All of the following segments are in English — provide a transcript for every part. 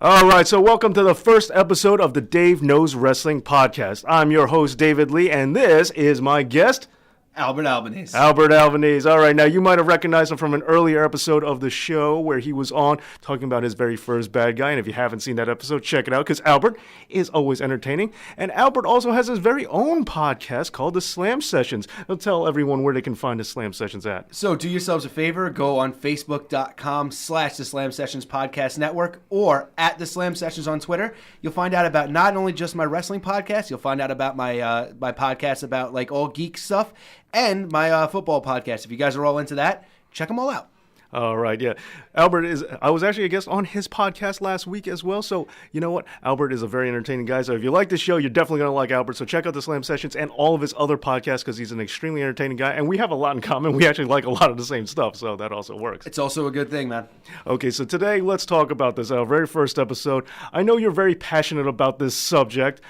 All right, so welcome to the first episode of the Dave Knows Wrestling podcast. I'm your host, David Lee, and this is my guest, Albanese. Albert Albanese. All right, now you might have recognized him from an earlier episode of the show where he was on talking about his very first bad guy. And if you haven't seen that episode, check it out because Albert is always entertaining. And Albert also has his very own podcast called The Slam Sessions. He'll tell everyone where they can find the Slam Sessions at. So do yourselves a favor, go on Facebook.com/The Slam Sessions Podcast Network or at The Slam Sessions on Twitter. You'll find out about not only just my wrestling podcast, you'll find out about my my podcast about like all geek stuff and my football podcast. If you guys are all into that, check them all out. All right, yeah. I was actually a guest on his podcast last week as well. So, you know what? Albert is a very entertaining guy. So if you like the show, you're definitely going to like Albert. So check out the Slam Sessions and all of his other podcasts because he's an extremely entertaining guy. And we have a lot in common. We actually like a lot of the same stuff. So that also works. It's also a good thing, man. Okay, so today let's talk about this. Our very first episode. I know you're very passionate about this subject.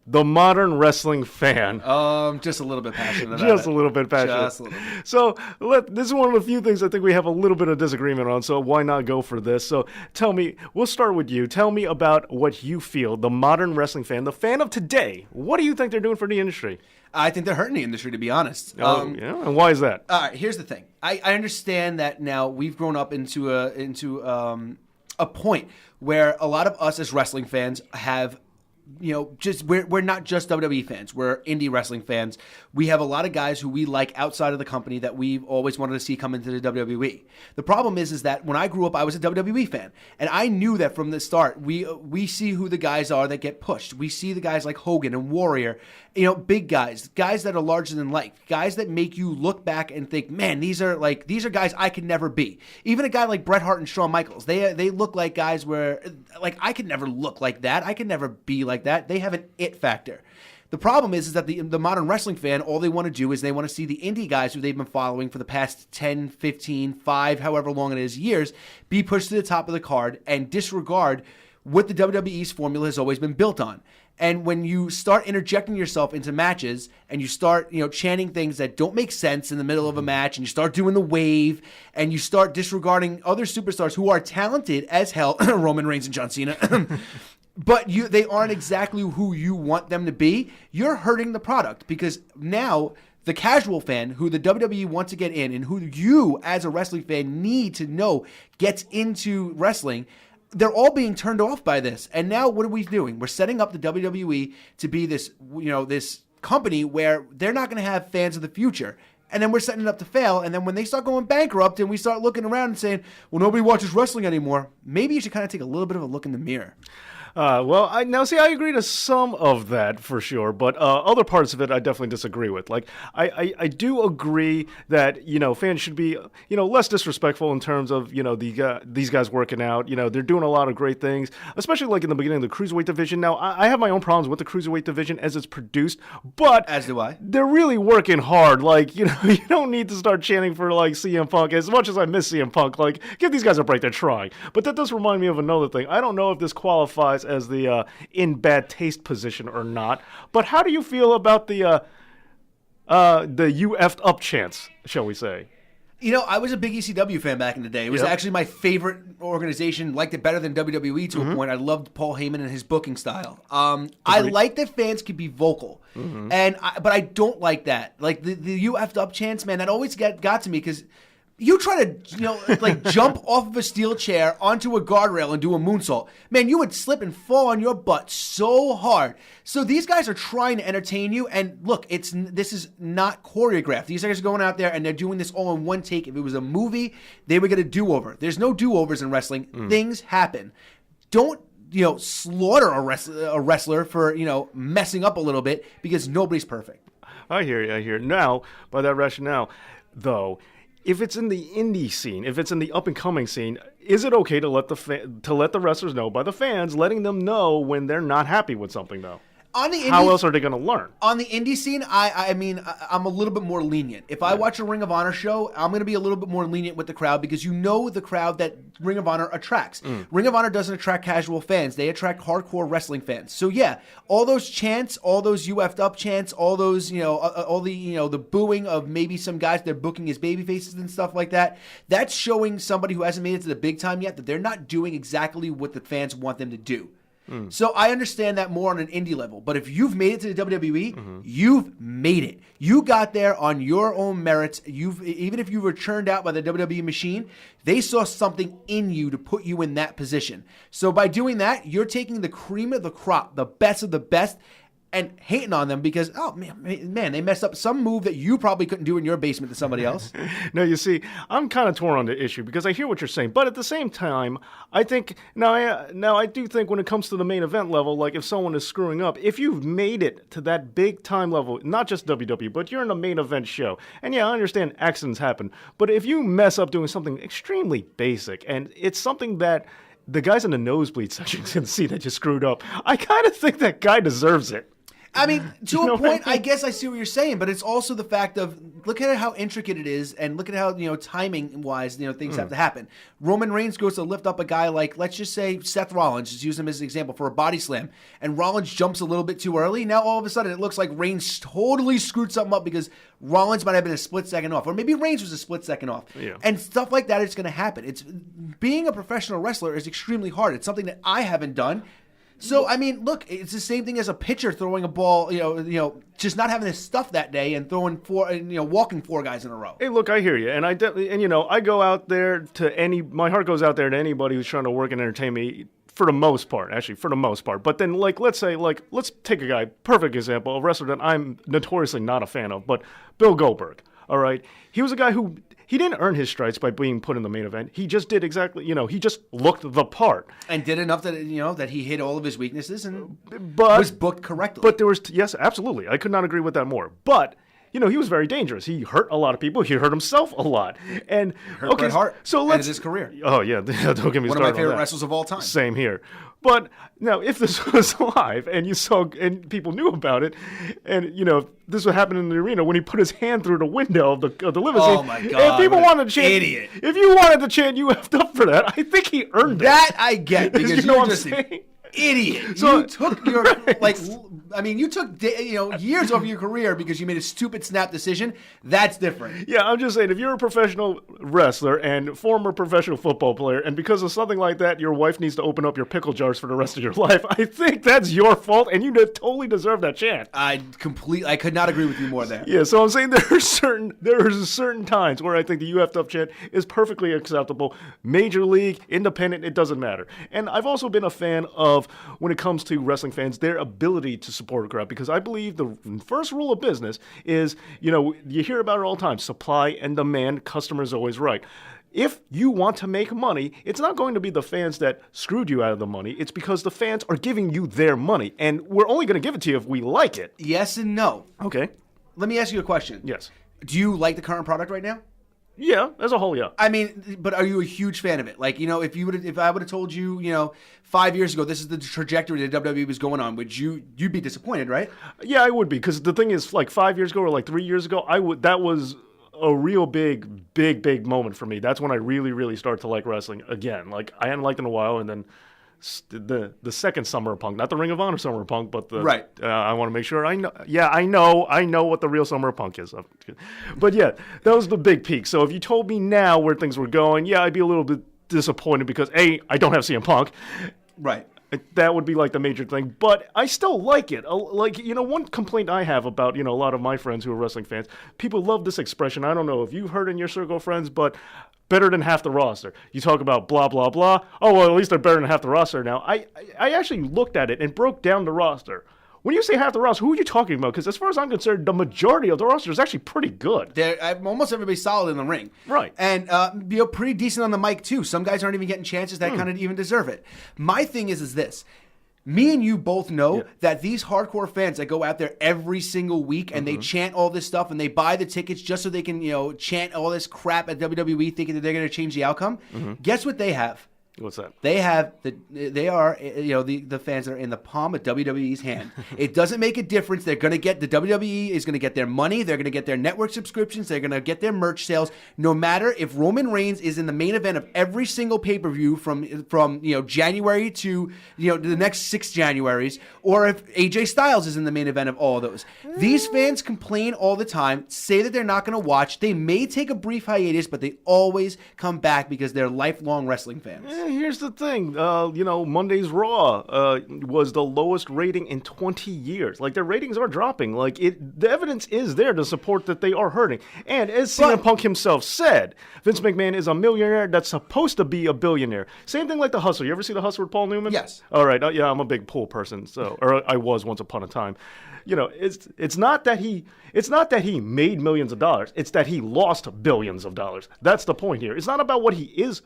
The modern wrestling fan. Just a little bit passionate about Just it. a little bit passionate. Just a little bit. So this is one of the few things I think we have a little bit of disagreement on, so why not go for this? So tell me, we'll start with you. Tell me about what you feel, the modern wrestling fan, the fan of today. What do you think they're doing for the industry? I think they're hurting the industry, to be honest. Yeah? And why is that? All right, here's the thing. I understand that now we've grown up into a point where a lot of us as wrestling fans have, you know, just we're not just WWE fans. We're indie wrestling fans. We have a lot of guys who we like outside of the company that we've always wanted to see come into the WWE. The problem is that when I grew up, I was a WWE fan, and I knew that from the start. We see who the guys are that get pushed. We see the guys like Hogan and Warrior, you know, big guys that are larger than life, guys that make you look back and think, man, these are guys I could never be. Even a guy like Bret Hart and Shawn Michaels, they look like guys where like I could never look like that. I could never be like that. They have an it factor. The problem is that the modern wrestling fan, all they want to do is they want to see the indie guys who they've been following for the past 10, 15, 5, however long it is, years, be pushed to the top of the card and disregard what the WWE's formula has always been built on. And when you start interjecting yourself into matches and you start, you know, chanting things that don't make sense in the middle of a match and you start doing the wave and you start disregarding other superstars who are talented as hell, Roman Reigns and John Cena, but they aren't exactly who you want them to be, you're hurting the product because now the casual fan who the WWE wants to get in and who you as a wrestling fan need to know gets into wrestling, they're all being turned off by this. And now what are we doing? We're setting up the WWE to be this, you know, this company where they're not going to have fans of the future. And then we're setting it up to fail. And then when they start going bankrupt and we start looking around and saying, well, nobody watches wrestling anymore, maybe you should kind of take a little bit of a look in the mirror. I agree to some of that for sure, but other parts of it I definitely disagree with. Like, I do agree that, you know, fans should be, you know, less disrespectful in terms of, you know, these guys working out. You know, they're doing a lot of great things, especially like in the beginning of the Cruiserweight division. Now, I have my own problems with the Cruiserweight division as it's produced, but as do I. They're really working hard. Like, you know, you don't need to start chanting for, like, CM Punk. As much as I miss CM Punk, like, give these guys a break. They're trying. But that does remind me of another thing. I don't know if this qualifies as the in bad taste position or not, but how do you feel about the you effed up chants, shall we say? You know, I was a big ECW fan back in the day. It was actually my favorite organization. Liked it better than WWE to a point. I loved Paul Heyman and his booking style. I like that fans could be vocal, but I don't like that. Like the you effed up chants, man, that always got to me because you try to, you know, like jump off of a steel chair onto a guardrail and do a moonsault. Man, you would slip and fall on your butt so hard. So these guys are trying to entertain you. And look, this is not choreographed. These guys are going out there and they're doing this all in one take. If it was a movie, they would get a do-over. There's no do-overs in wrestling. Things happen. Don't, you know, slaughter a wrestler for, you know, messing up a little bit because nobody's perfect. I hear you. Now, by that rationale, though, if it's in the indie scene, if it's in the up-and-coming scene, is it okay to let the wrestlers know by the fans, letting them know when they're not happy with something, though? On the indie, how else are they going to learn? On the indie scene, I mean, I'm a little bit more lenient. If I watch a Ring of Honor show, I'm going to be a little bit more lenient with the crowd because you know the crowd that Ring of Honor attracts. Ring of Honor doesn't attract casual fans. They attract hardcore wrestling fans. So yeah, all those chants, all those you effed up chants, all those, all the, the booing of maybe some guys they're booking as baby faces and stuff like that, that's showing somebody who hasn't made it to the big time yet that they're not doing exactly what the fans want them to do. So I understand that more on an indie level. But if you've made it to the WWE, you've made it. You got there on your own merits. Even if you were churned out by the WWE machine, they saw something in you to put you in that position. So by doing that, you're taking the cream of the crop, the best of the best, and hating on them because, oh, man, they messed up some move that you probably couldn't do in your basement to somebody else. No, you see, I'm kind of torn on the issue because I hear what you're saying. But at the same time, I think, now I do think when it comes to the main event level, like if someone is screwing up, if you've made it to that big time level, not just WWE, but you're in a main event show. And yeah, I understand accidents happen. But if you mess up doing something extremely basic, and it's something that the guys in the nosebleed section can see that you screwed up, I kind of think that guy deserves it. I mean, to a point, I guess I see what you're saying, but it's also the fact of look at how intricate it is, and look at how timing wise things have to happen. Roman Reigns goes to lift up a guy like, let's just say Seth Rollins, just use him as an example for a body slam, and Rollins jumps a little bit too early. Now all of a sudden it looks like Reigns totally screwed something up because Rollins might have been a split second off, or maybe Reigns was a split second off, and stuff like that is going to happen. It's being a professional wrestler is extremely hard. It's something that I haven't done. So, I mean, look, it's the same thing as a pitcher throwing a ball, just not having his stuff that day and throwing walking four guys in a row. Hey, look, I hear you. And I go out there my heart goes out there to anybody who's trying to work and entertain me for the most part. But then, let's take a guy, perfect example, a wrestler that I'm notoriously not a fan of, but Bill Goldberg, all right? He was a guy who... He didn't earn his stripes by being put in the main event. He just did exactly, he just looked the part. And did enough that, that he hit all of his weaknesses and was booked correctly. But there was, yes, absolutely. I could not agree with that more. But, he was very dangerous. He hurt a lot of people. He hurt himself a lot. And, hurt Bret Hart. So let's... his career. Oh, yeah. Don't get me started on that. One of my favorite wrestlers of all time. Same here. But now, if this was live and you saw and people knew about it, and this would happen in the arena when he put his hand through the window of the limousine. Oh my God! And people wanted to chant, idiot. If you wanted to chant, you effed up for that. I think he earned that. I get because you know what I'm saying. Idiot. So, you took your you took years of your career because you made a stupid snap decision. That's different. Yeah, I'm just saying if you're a professional wrestler and former professional football player, and because of something like that, your wife needs to open up your pickle jars for the rest of your life, I think that's your fault, and you totally deserve that chant. I could not agree with you more there. Yeah, so I'm saying there are certain times where I think the "you effed up" chant is perfectly acceptable. Major league, independent, it doesn't matter. And I've also been a fan of, when it comes to wrestling fans, their ability to support a crowd, because I believe the first rule of business is, you hear about it all the time, supply and demand, customer is always right. If you want to make money, it's not going to be the fans that screwed you out of the money. It's because the fans are giving you their money, and we're only going to give it to you if we like it. Yes and no. Okay. Let me ask you a question. Yes. Do you like the current product right now? Yeah, as a whole, yeah. I mean, but are you a huge fan of it? Like, if I would have told you, 5 years ago, this is the trajectory that WWE was going on, you'd be disappointed, right? Yeah, I would be, because the thing is, like 5 years ago or like 3 years ago, that was a real big moment for me. That's when I really, really started to like wrestling again. Like, I hadn't liked it in a while, and then the second Summer of Punk, not the Ring of Honor Summer of Punk, but the right. I want to make sure I know. Yeah, I know what the real Summer of Punk is. But yeah, that was the big peak. So if you told me now where things were going, yeah, I'd be a little bit disappointed because I don't have CM Punk. Right. That would be like the major thing, but I still like it. One complaint I have about, a lot of my friends who are wrestling fans, people love this expression. I don't know if you've heard in your circle of friends, but better than half the roster. You talk about blah, blah, blah. Oh, well, at least they're better than half the roster now. I actually looked at it and broke down the roster. When you say half the roster, who are you talking about? Because as far as I'm concerned, the majority of the roster is actually pretty good. Almost everybody's solid in the ring. Right. And pretty decent on the mic, too. Some guys aren't even getting chances that kind of even deserve it. My thing is this. Me and you both know that these hardcore fans that go out there every single week and they chant all this stuff and they buy the tickets just so they can, chant all this crap at WWE thinking that they're going to change the outcome. Guess what they have? What's that? They are the fans that are in the palm of WWE's hand. It doesn't make a difference. They're going to get the WWE is going to get their money. They're going to get their network subscriptions. They're going to get their merch sales. No matter if Roman Reigns is in the main event of every single pay-per-view from January to the next 6 Januaries, or if AJ Styles is in the main event of all of those. These fans complain all the time, say that they're not going to watch. They may take a brief hiatus, but they always come back because they're lifelong wrestling fans. Here's the thing, Monday's Raw was the lowest rating in 20 years. Like, their ratings are dropping. Like, the evidence is there to support that they are hurting. And as CM Punk himself said, Vince McMahon is a millionaire that's supposed to be a billionaire. Same thing like The Hustler. You ever see The Hustler with Paul Newman? Yes. All right. Yeah, I'm a big pool person, or I was once upon a time. It's not that he made millions of dollars. It's that he lost billions of dollars. That's the point here. It's not about what he is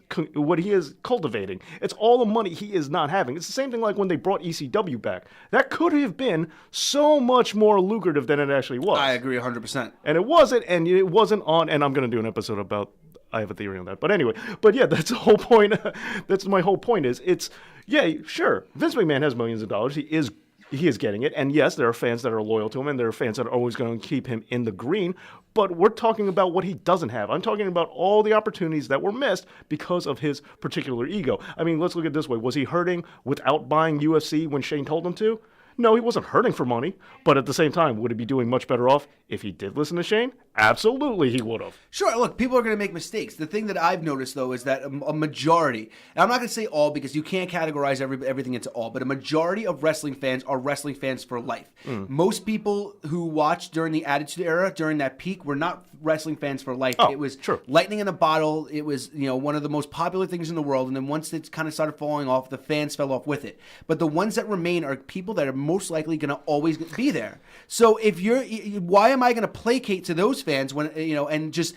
cultivating. It's all the money he is not having. It's the same thing like when they brought ECW back. That could have been so much more lucrative than it actually was. I agree 100%. And it wasn't. And it wasn't on. And I'm going to do an episode about. I have a theory on that. But anyway, that's the whole point. That's my whole point is sure. Vince McMahon has millions of dollars. He is getting it. And yes, there are fans that are loyal to him, and there are fans that are always going to keep him in the green. But we're talking about what he doesn't have. I'm talking about all the opportunities that were missed because of his particular ego. I mean, let's look at it this way. Was he hurting without buying UFC when Shane told him to? No, he wasn't hurting for money. But at the same time, would he be doing much better off if he did listen to Shane? Absolutely, he would have. Sure, look, people are going to make mistakes. The thing that I've noticed, though, is that a majority, and I'm not going to say all because you can't categorize everything into all, but a majority of wrestling fans are wrestling fans for life. Most people who watched during the Attitude Era, during that peak, were not wrestling fans for life. It was lightning in a bottle. It was one of the most popular things in the world, and then once it kind of started falling off, the fans fell off with it. But the ones that remain are people that are most likely going to always be there. So why am I going to placate to those fans when and just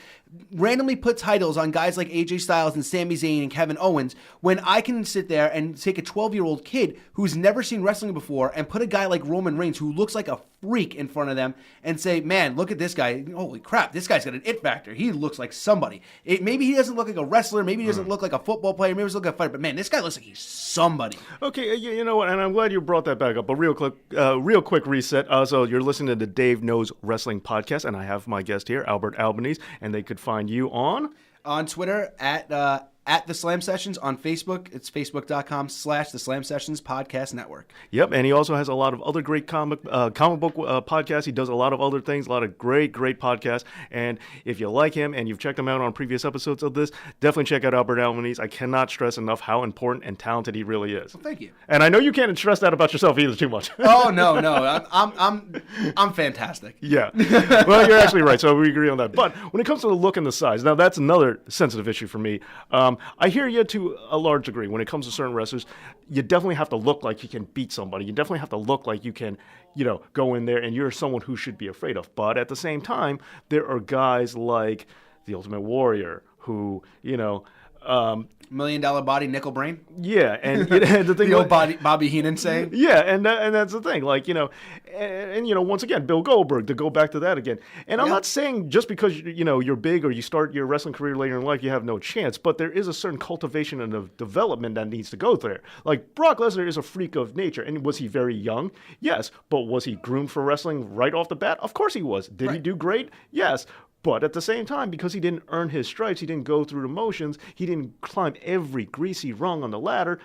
randomly put titles on guys like AJ Styles and Sami Zayn and Kevin Owens when I can sit there and take a 12-year-old kid who's never seen wrestling before and put a guy like Roman Reigns who looks like a freak in front of them and say, man, look at this guy. Holy crap, this guy's got an it factor. He looks like somebody. Maybe he doesn't look like a wrestler. Maybe he doesn't look like a football player. Maybe he doesn't look like a fighter. But man, this guy looks like he's somebody. Okay, you know what? And I'm glad you brought that back up. But real quick reset. So you're listening to the Dave Knows Wrestling podcast, and I have my guest here, Albert Albanese, and they could find you on Twitter at The Slam Sessions. On Facebook, it's facebook.com/The Slam Sessions Podcast Network. Yep, and he also has a lot of other great comic book podcasts. He does a lot of other things, a lot of great podcasts. And if you like him and you've checked him out on previous episodes of this, definitely check out Albert Albanese. I cannot stress enough how important and talented he really is. Well, thank you. And I know you can't stress that about yourself either too much. Oh no, I'm fantastic. Yeah, well, you're actually right. So we agree on that. But when it comes to the look and the size, now that's another sensitive issue for me. I hear you to a large degree. When it comes to certain wrestlers, you definitely have to look like you can beat somebody. You definitely have to look like you can, go in there and you're someone who should be afraid of. But at the same time, there are guys like the Ultimate Warrior who, $1 million body, nickel brain. Yeah, and the thing, the old Bobby Heenan saying. Yeah, and that's the thing, once again, Bill Goldberg, to go back to that again. And I'm not saying just because you're big or you start your wrestling career later in life, you have no chance. But there is a certain cultivation and of development that needs to go there. Like Brock Lesnar is a freak of nature, and was he very young? Yes, but was he groomed for wrestling right off the bat? Of course he was. Did he do great? Yes. But at the same time, because he didn't earn his stripes, he didn't go through the motions, he didn't climb every greasy rung on the ladder,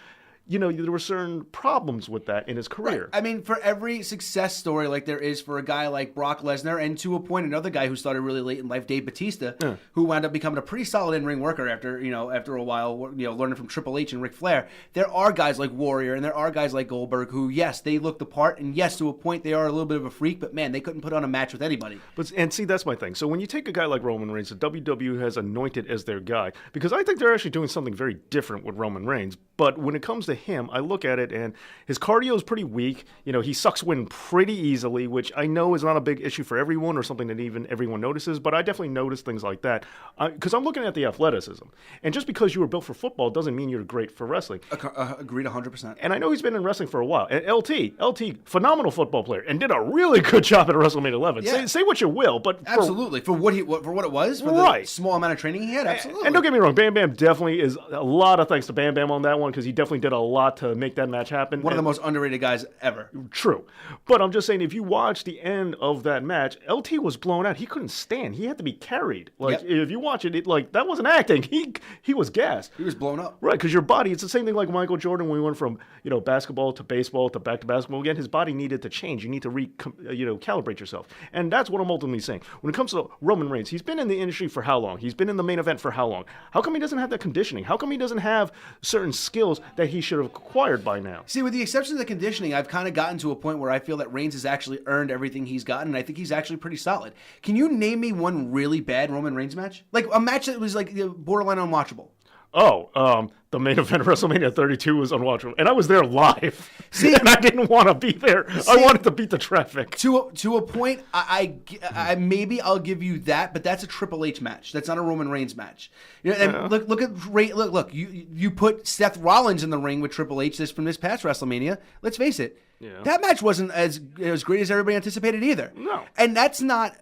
there were certain problems with that in his career. Right. I mean, for every success story like there is for a guy like Brock Lesnar, and to a point, another guy who started really late in life, Dave Bautista, who wound up becoming a pretty solid in-ring worker after a while, learning from Triple H and Ric Flair. There are guys like Warrior, and there are guys like Goldberg who, yes, they look the part, and yes, to a point, they are a little bit of a freak, but man, they couldn't put on a match with anybody. And see, that's my thing. So when you take a guy like Roman Reigns, the WWE has anointed as their guy, because I think they're actually doing something very different with Roman Reigns. But when it comes to to him, I look at it and his cardio is pretty weak. He sucks wind pretty easily, which I know is not a big issue for everyone or something that even everyone notices, but I definitely notice things like that because I'm looking at the athleticism. And just because you were built for football doesn't mean you're great for wrestling. Agreed 100%. And I know he's been in wrestling for a while. And LT, phenomenal football player, and did a really good job at WrestleMania 11. Yeah. Say what you will, but absolutely for what it was, for the small amount of training he had, absolutely. And don't get me wrong, Bam Bam definitely is a lot of thanks to Bam Bam on that one because he definitely did a lot to make that match happen. One of the most underrated guys ever. True, but I'm just saying, if you watch the end of that match, LT was blown out. He couldn't stand. He had to be carried. If you watch it, that wasn't acting. He was gassed. He was blown up. Right, because your body, it's the same thing like Michael Jordan when we went from basketball to baseball to back to basketball again. His body needed to change. You need to calibrate yourself, and that's what I'm ultimately saying. When it comes to Roman Reigns, he's been in the industry for how long? He's been in the main event for how long? How come he doesn't have that conditioning? How come he doesn't have certain skills that he should have acquired by now? See, with the exception of the conditioning, I've kind of gotten to a point where I feel that Reigns has actually earned everything he's gotten, and I think he's actually pretty solid. Can you name me one really bad Roman Reigns match? Like a match that was like borderline unwatchable? The main event of WrestleMania 32 was unwatchable, and I was there live. See, and I didn't want to be there. I wanted to beat the traffic. To a point, I maybe I'll give you that, but that's a Triple H match. That's not a Roman Reigns match. And look. You put Seth Rollins in the ring with Triple H from this past WrestleMania. Let's face it. Yeah. That match wasn't as great as everybody anticipated either. No. And that's not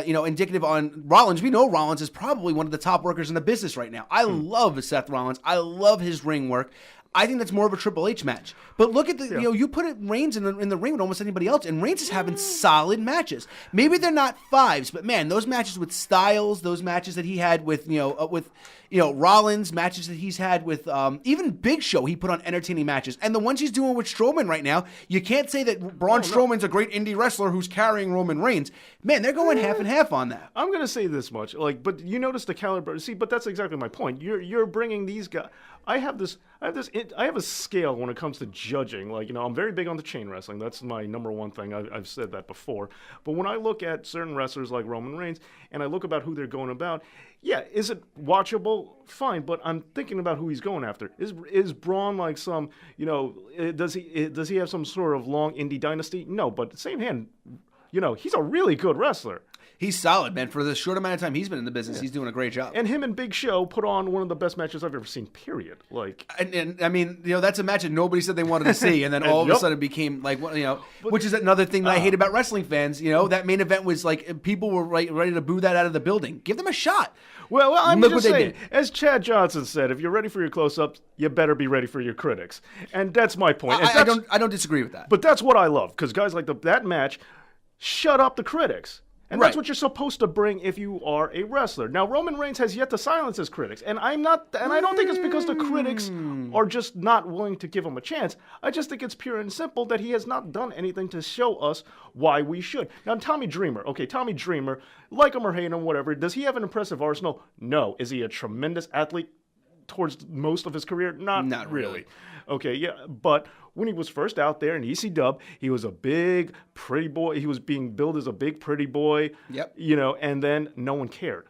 indicative on Rollins. We know Rollins is probably one of the top workers in the business right now. I love Seth Rollins. I love his ring work. I think that's more of a Triple H match. But look at you put Reigns in the ring with almost anybody else, and Reigns is having solid matches. Maybe they're not fives, but man, those matches with Styles, those matches that he had with Rollins, matches that he's had with even Big Show, he put on entertaining matches. And the ones he's doing with Strowman right now, you can't say that Braun Strowman's a great indie wrestler who's carrying Roman Reigns. Man, they're going half and half on that. I'm gonna say this much, but you notice the caliber. See, but that's exactly my point. You're bringing these guys. I have a scale when it comes to judging. I'm very big on the chain wrestling. That's my number one thing. I've said that before. But when I look at certain wrestlers like Roman Reigns, and I look about who they're going about, is it watchable? Fine, but I'm thinking about who he's going after. Is Braun like some, does he have some sort of long indie dynasty? No, but at the same hand, he's a really good wrestler. He's solid, man. For the short amount of time he's been in the business, he's doing a great job. And him and Big Show put on one of the best matches I've ever seen, period. And I mean, that's a match that nobody said they wanted to see, and then all of a sudden it became which is another thing that I hate about wrestling fans. That main event was like people were ready to boo that out of the building. Give them a shot. Well, I'm just saying, as Chad Johnson said, if you're ready for your close-ups, you better be ready for your critics. And that's my point. I don't disagree with that. But that's what I love, because guys like that match shut up the critics. And that's what you're supposed to bring if you are a wrestler. Now, Roman Reigns has yet to silence his critics, and I don't think it's because the critics are just not willing to give him a chance. I just think it's pure and simple that he has not done anything to show us why we should. Now, Tommy Dreamer, like him or hate him, whatever, does he have an impressive arsenal? No. Is he a tremendous athlete towards most of his career? Not really. Okay, yeah, but when he was first out there in ECW, he was a big, pretty boy. He was being billed as a big, pretty boy. Yep. And then no one cared.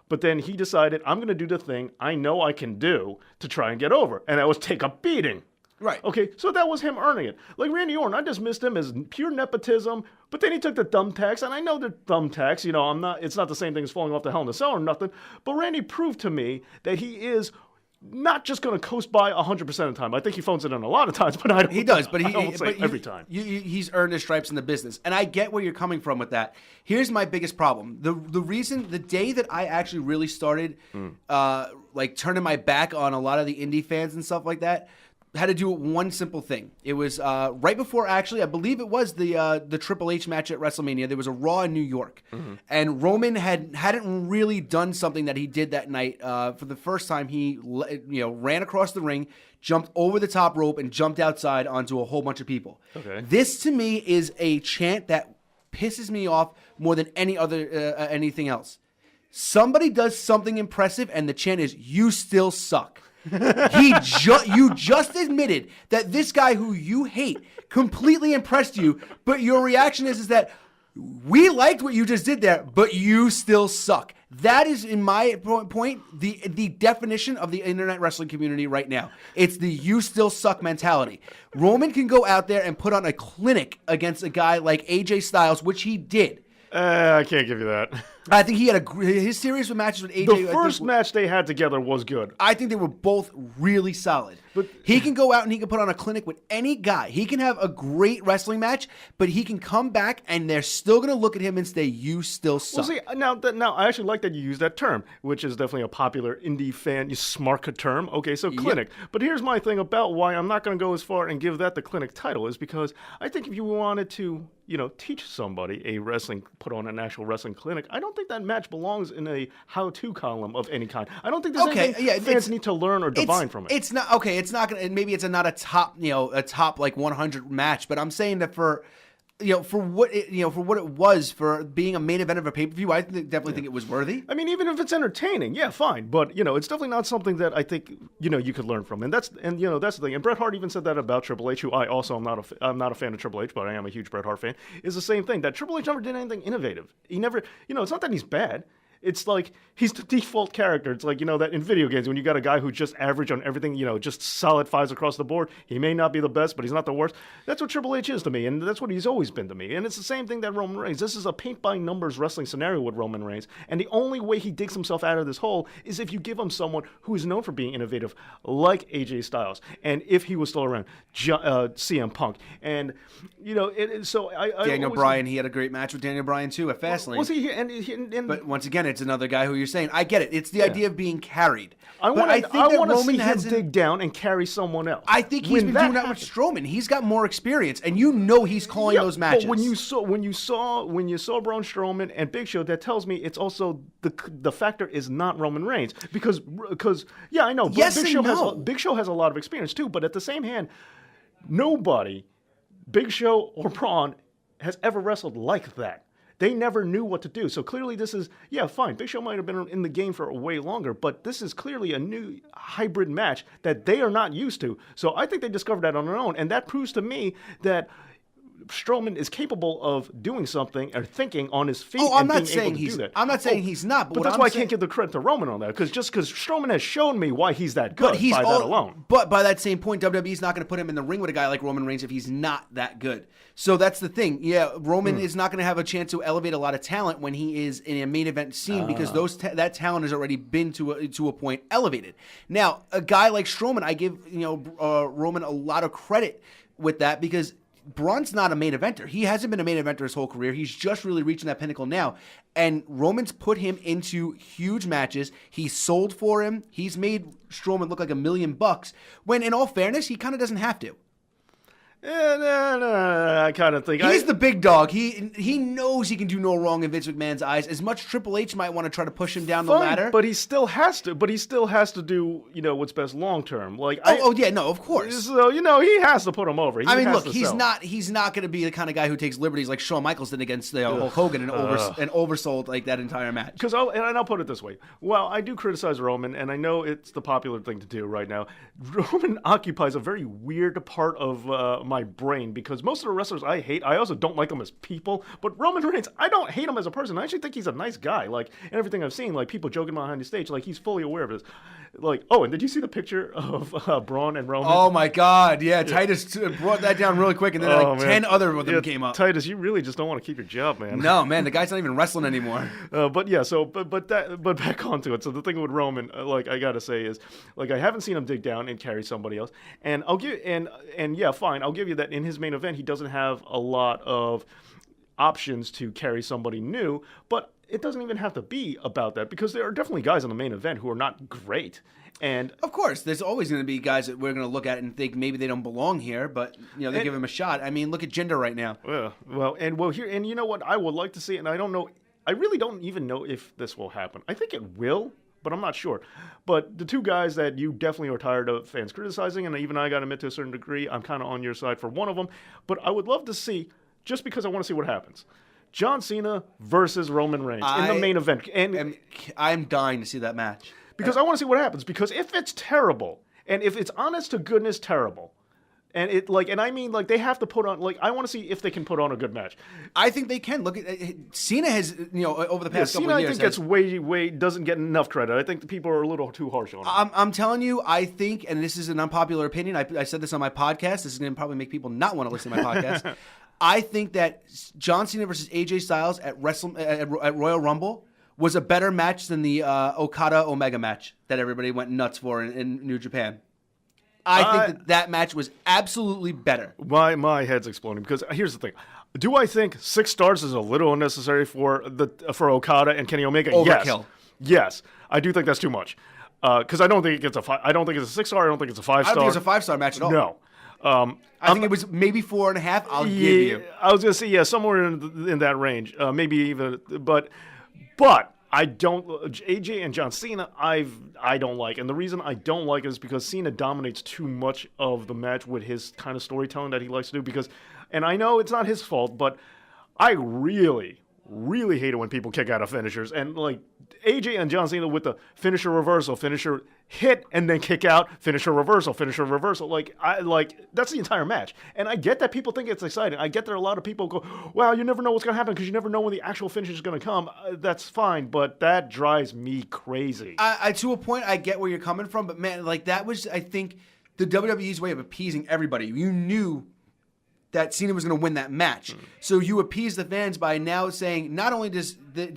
But then he decided, I'm going to do the thing I know I can do to try and get over. And that was take a beating. Right. Okay, so that was him earning it. Like Randy Orton, I dismissed him as pure nepotism, but then he took the thumbtacks, and I know they're thumbtacks. It's not the same thing as falling off the Hell in a Cell or nothing. But Randy proved to me that he is not just going to coast by 100% of the time. I think he phones it in a lot of times, but I don't. He does, but every time. He's earned his stripes in the business, and I get where you're coming from with that. Here's my biggest problem: the reason, the day that I actually really started, turning my back on a lot of the indie fans and stuff like that, had to do with one simple thing. It was right before, actually, I believe it was the Triple H match at WrestleMania. There was a Raw in New York, and Roman hadn't really done something that he did that night. For the first time, he ran across the ring, jumped over the top rope, and jumped outside onto a whole bunch of people. Okay. This to me is a chant that pisses me off more than anything else. Somebody does something impressive, and the chant is "You still suck." You just admitted that this guy who you hate completely impressed you, but your reaction is that we liked what you just did there, but you still suck. That is, in my point, the definition of the internet wrestling community right now. It's the "you still suck" mentality. Roman can go out there and put on a clinic against a guy like AJ Styles, which he did. I can't give you that. I think he had his series of matches with AJ. The first match they had together was good. I think they were both really solid. But he can go out and he can put on a clinic with any guy. He can have a great wrestling match, but he can come back and they're still going to look at him and say, "You still suck." Well, see, now I actually like that you use that term, which is definitely a popular indie fan smart term. Okay, so clinic. Yep. But here's my thing about why I'm not going to go as far and give that the clinic title is because I think if you wanted to, teach somebody put on an actual wrestling clinic, I don't think that match belongs in a how-to column of any kind. I don't think there's anything fans need to learn or divine from it. It's not okay. It's not gonna. Maybe it's not a top like 100 match. But I'm saying that for what it was for being a main event of a pay-per-view, I definitely think it was worthy. I mean, even if it's entertaining, yeah, fine. But it's definitely not something that I think you could learn from. And that's the thing. And Bret Hart even said that about Triple H, who I also am not a fan of Triple H, but I am a huge Bret Hart fan. Is the same thing that Triple H never did anything innovative. He never, it's not that he's bad. It's like he's the default character. It's like, that in video games, when you got a guy who's just average on everything, just solid fives across the board, he may not be the best, but he's not the worst. That's what Triple H is to me, and that's what he's always been to me. And it's the same thing that Roman Reigns. This is a paint-by-numbers wrestling scenario with Roman Reigns, and the only way he digs himself out of this hole is if you give him someone who is known for being innovative, like AJ Styles, and if he was still around, CM Punk. And, Daniel Bryan, he had a great match with Daniel Bryan, too, at Fastlane. Was he? And but once again, it's another guy who you're saying. I get it. It's the idea of being carried. I want to see him dig down and carry someone else. I think he's been doing that with Strowman. He's got more experience, and he's calling those matches. But when you saw Braun Strowman and Big Show, that tells me it's also the factor is not Roman Reigns because I know. Yes, Big Show has a lot of experience too, but at the same hand, nobody, Big Show or Braun, has ever wrestled like that. They never knew what to do. So clearly this is, fine. Big Show might have been in the game for way longer, but this is clearly a new hybrid match that they are not used to. So I think they discovered that on their own. And that proves to me that Strowman is capable of doing something or thinking on his feet. I'm not saying he's not. But that's why I can't give the credit to Roman on that, because Strowman has shown me why he's that good that alone. But by that same point, WWE's not going to put him in the ring with a guy like Roman Reigns if he's not that good. So that's the thing. Yeah, Roman is not going to have a chance to elevate a lot of talent when he is in a main event scene because that talent has already been to a point elevated. Now, a guy like Strowman, I give Roman a lot of credit with that because Braun's not a main eventer. He hasn't been a main eventer his whole career. He's just really reaching that pinnacle now. And Roman's put him into huge matches. He's sold for him. He's made Strowman look like $1 million, when in all fairness, he kind of doesn't have to. I kind of think he's the big dog. He knows he can do no wrong in Vince McMahon's eyes. As much Triple H might want to try to push him down the ladder, but he still has to. But he still has to do what's best long term. Like of course. So he has to put him over. He's not going to be the kind of guy who takes liberties like Shawn Michaels did against Hulk Hogan and oversold like that entire match. Because I'll put it this way: while I do criticize Roman, and I know it's the popular thing to do right now, Roman occupies a very weird part of my brain, because most of the wrestlers I hate, I also don't like them as people. But Roman Reigns, I don't hate him as a person. I actually think he's a nice guy. Like, and everything I've seen, like people joking behind the stage, like he's fully aware of this. Like, and did you see the picture of Braun and Roman? Oh my God, yeah. Titus brought that down really quick, and then 10 other of them came up. Titus, you really just don't want to keep your job, man. No, man, the guy's not even wrestling anymore. But back onto it. So the thing with Roman, like I gotta say is, like I haven't seen him dig down and carry somebody else, and I'll give fine, I'll give you that in his main event he doesn't have a lot of options to carry somebody new, but it doesn't even have to be about that, because there are definitely guys in the main event who are not great. And of course, there's always going to be guys that we're going to look at and think maybe they don't belong here, but they give him a shot. I mean, look at Jinder right now. And you know what I would like to see, and I don't know, I really don't even know if this will happen. I think it will, but I'm not sure. But the two guys that you definitely are tired of fans criticizing, and even I got to admit to a certain degree, I'm kind of on your side for one of them, but I would love to see, just because I want to see what happens, John Cena versus Roman Reigns in the main event. And I'm dying to see that match. Because I want to see what happens. Because if it's terrible, and if it's honest to goodness terrible, And and I mean, like, they have to put on, like, I want to see if they can put on a good match. I think they can. Look at Cena has, over the past couple Cena, of years. I think gets way doesn't get enough credit. I think the people are a little too harsh on him. I'm telling you, I think, and this is an unpopular opinion. I said this on my podcast. This is going to probably make people not want to listen to my podcast. I think that John Cena versus AJ Styles at Royal Rumble was a better match than the Okada Omega match that everybody went nuts for in New Japan. I think that match was absolutely better. My head's exploding because here's the thing. Do I think 6 stars is a little unnecessary for Okada and Kenny Omega? Overkill. Yes. I do think that's too much. Because I don't think it gets I don't think it's a 6-star. I don't think it's a 5-star. I don't think it's a 5-star match at all. No. I think it was maybe 4.5. I'll give you. I was gonna say somewhere in that range. Maybe even, but I don't. AJ and John Cena, I don't like, and the reason I don't like is because Cena dominates too much of the match with his kind of storytelling that he likes to do. And I know it's not his fault, but I really hate it when people kick out of finishers. And like AJ and John Cena with the finisher reversal, finisher hit, and then kick out, finisher reversal. Like that's the entire match. And I get that people think it's exciting. I get that a lot of people go, "Well, you never know what's going to happen because you never know when the actual finish is going to come." That's fine, but that drives me crazy. To a point, I get where you're coming from, but man, like that was, I think, the WWE's way of appeasing everybody. You knew that Cena was going to win that match. So you appease the fans by now saying not only did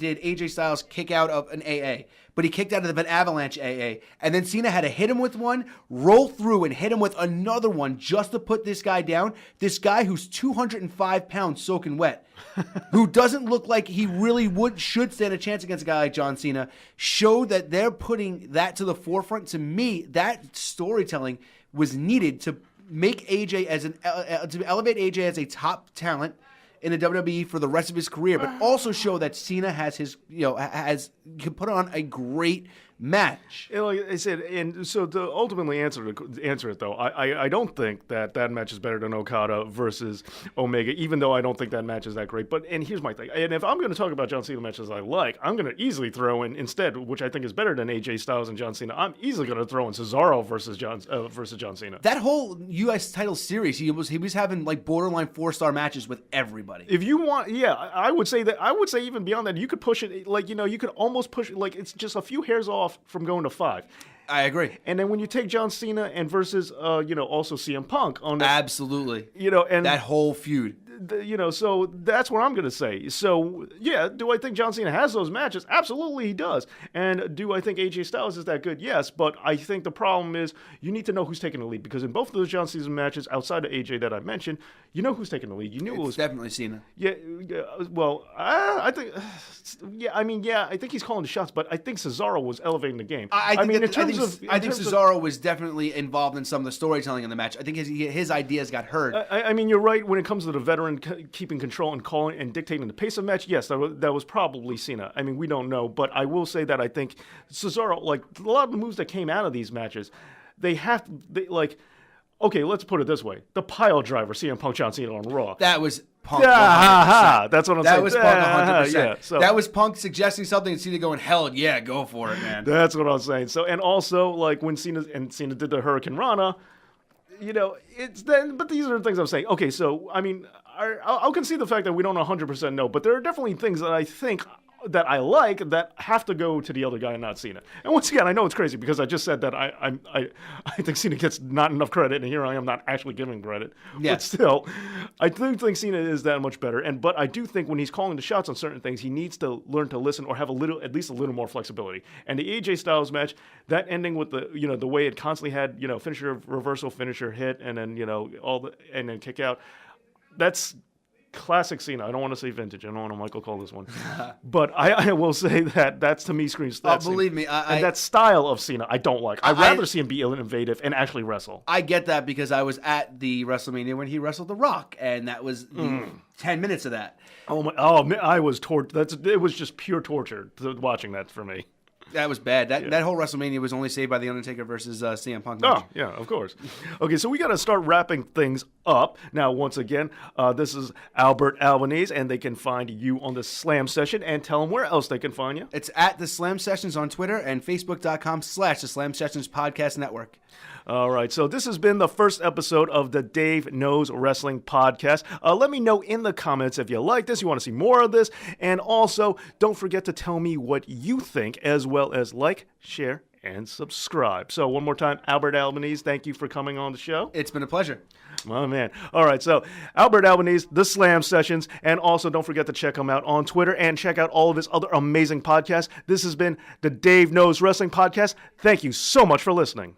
AJ Styles kick out of an AA, but he kicked out of an Avalanche AA. And then Cena had to hit him with one, roll through and hit him with another one just to put this guy down. This guy who's 205 pounds soaking wet, who doesn't look like he really should stand a chance against a guy like John Cena, showed that they're putting that to the forefront. To me, that storytelling was needed to make AJ to elevate AJ as a top talent in the WWE for the rest of his career, but also show that Cena can put on a great match. And like I said, and so to ultimately answer it though, I don't think that match is better than Okada versus Omega, even though I don't think that match is that great. And here's my thing. And if I'm going to talk about John Cena matches I like, I'm going to easily throw in instead, which I think is better than AJ Styles and John Cena. I'm easily going to throw in Cesaro versus John Cena. That whole U.S. title series, he was having like borderline 4-star matches with everybody. If you want, I would say that. I would say even beyond that, you could push it. Like you could almost push it. Like it's just a few hairs off from going to 5. I agree. And then when you take John Cena and versus, also CM Punk on this, absolutely, and that whole feud, so that's what I'm going to say. So do I think John Cena has those matches? Absolutely, he does. And do I think AJ Styles is that good? Yes, but I think the problem is you need to know who's taking the lead because in both of those John Cena matches outside of AJ that I mentioned, you know who's taking the lead. You knew it was definitely Cena. Yeah. Well, I think. I think he's calling the shots, but I think Cesaro was elevating the game. I think Cesaro was definitely involved in some of the storytelling in the match. I think his ideas got heard. You're right when it comes to the veteran keeping control and calling and dictating the pace of the match. Yes, that was probably Cena. I mean, we don't know, but I will say that I think Cesaro, like a lot of the moves that came out of these matches, okay, let's put it this way: the pile driver, CM Punk, John Cena on Raw. That was Punk. That's what I'm saying. That was Punk 100%. Yeah, so. That was Punk suggesting something and Cena going, hell yeah, go for it, man. That's what I'm saying. So, and also, like when Cena did the Hurricane Rana, it's then. But these are the things I'm saying. Okay, so I mean, I'll concede the fact that we don't 100% know, but there are definitely things that I think that I like that have to go to the other guy and not Cena. And once again, I know it's crazy because I just said that I think Cena gets not enough credit, and here I am not actually giving credit. Yeah. But still, I do think Cena is that much better. But I do think when he's calling the shots on certain things, he needs to learn to listen or have at least a little more flexibility. And the AJ Styles match, that ending with the way it constantly had finisher reversal, finisher hit, and then and then kick out. That's classic Cena. I don't want to say vintage. I don't want to Michael Cole this one. But I will say that's to me screams. Believe me. And that style of Cena I don't like. I'd rather see him be innovative and actually wrestle. I get that because I was at the WrestleMania when he wrestled The Rock, and that was 10 minutes of that. I was tortured. It was just pure torture watching that for me. That was bad. That whole WrestleMania was only saved by The Undertaker versus CM Punk match. Oh, yeah, of course. Okay, so we got to start wrapping things up. Now, once again, this is Albert Albanese, and they can find you on the Slam Session, and tell them where else they can find you. It's at The Slam Sessions on Twitter and Facebook.com/The Slam Sessions Podcast Network. All right, so this has been the first episode of the Dave Knows Wrestling podcast. Let me know in the comments if you like this, you want to see more of this, and also don't forget to tell me what you think, as well as like, share, and subscribe. So one more time, Albert Albanese, thank you for coming on the show. It's been a pleasure. My man. All right, so Albert Albanese, The Slam Sessions, and also don't forget to check him out on Twitter and check out all of his other amazing podcasts. This has been the Dave Knows Wrestling podcast. Thank you so much for listening.